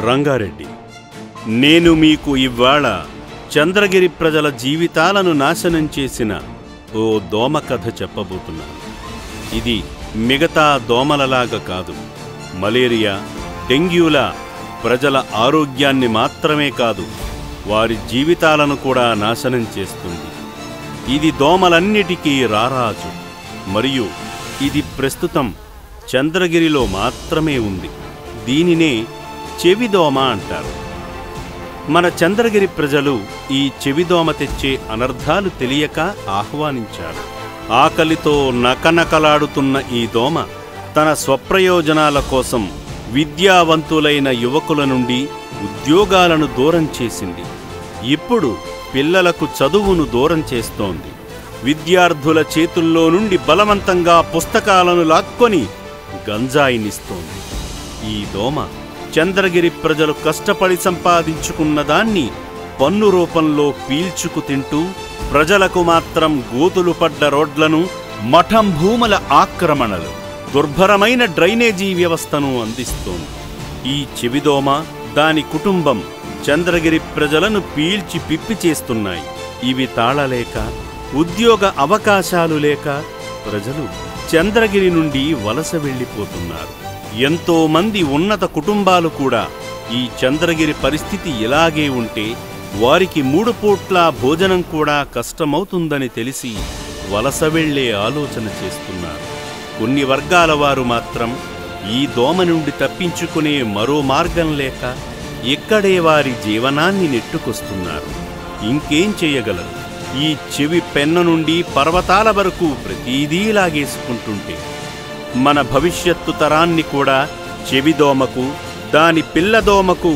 రంగారెడ్డి. నేను మీకు ఇవాళ చంద్రగిరి ప్రజల జీవితాలను నాశనం చేసిన ఓ దోమ కథ చెప్పబోతున్నాను. ఇది మిగతా దోమలలాగా కాదు. మలేరియా, డెంగ్యూల ప్రజల ఆరోగ్యాన్ని మాత్రమే కాదు, వారి జీవితాలను కూడా నాశనం చేస్తుంది. ఇది దోమలన్నిటికీ రారాజు. మరియు ఇది ప్రస్తుతం చంద్రగిరిలో మాత్రమే ఉంది. దీనినే చెవిదోమ అంటారు. మన చంద్రగిరి ప్రజలు ఈ చెవిదోమ తెచ్చే అనర్థాలు తెలియక ఆహ్వానించారు. ఆకలితో నకనకలాడుతున్న ఈ దోమ తన స్వప్రయోజనాల కోసం విద్యావంతులైన యువకుల నుండి ఉద్యోగాలను దూరం చేసింది. ఇప్పుడు పిల్లలకు చదువును దూరం చేస్తోంది. విద్యార్థుల చేతుల్లో నుండి బలవంతంగా పుస్తకాలను లాక్కొని గంజాయినిస్తోంది. ఈ దోమ చంద్రగిరి ప్రజలు కష్టపడి సంపాదించుకున్న దాన్ని పన్ను రూపంలో పీల్చుకు తింటూ ప్రజలకు మాత్రం గోతులు పడ్డ రోడ్లను, మఠం భూముల ఆక్రమణలు, దుర్భరమైన డ్రైనేజీ వ్యవస్థను అందిస్తోంది. ఈ చెవిదోమ, దాని కుటుంబం చంద్రగిరి ప్రజలను పీల్చి పిప్పి చేస్తున్నాయి. ఇవి తాళలేక, ఉద్యోగ అవకాశాలు లేక ప్రజలు చంద్రగిరి నుండి వలస వెళ్ళిపోతున్నారు. ఎంతో మంది ఉన్నత కుటుంబాలు కూడా ఈ చంద్రగిరి పరిస్థితి ఇలాగే ఉంటే వారికి 3 పూట్ల భోజనం కూడా కష్టమవుతుందని తెలిసి వలస వెళ్లే ఆలోచన చేస్తున్నారు. కొన్ని వర్గాల వారు మాత్రం ఈ దోమ నుండి తప్పించుకునే మరో మార్గం లేక ఇక్కడే వారి జీవనాన్ని నెట్టుకొస్తున్నారు. ఇంకేం చేయగలరు? ఈ చెవి పెన్న నుండి పర్వతాల వరకు ప్రతీదీ లాగేసుకుంటుంటే మన భవిష్యత్తు తరాన్ని కూడా చెవిదోమకు, దాని పిల్లదోమకు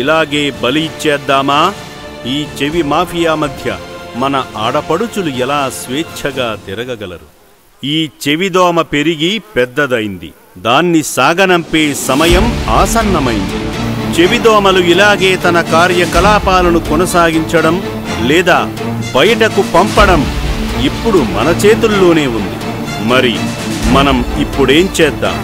ఇలాగే బలి ఇచ్చేద్దామా? ఈ చెవి మాఫియా మధ్య మన ఆడపడుచులు ఎలా స్వేచ్ఛగా తిరగగలరు? ఈ చెవిదోమ పెరిగి పెద్దదైంది. దాన్ని సాగనంపే సమయం ఆసన్నమైంది. చెవిదోమలు ఇలాగే తన కార్యకలాపాలను కొనసాగించడం లేదా బయటకు పంపడం ఇప్పుడు మన చేతుల్లోనే ఉంది. మరి మనం ఇప్పుడేం చేద్దాం?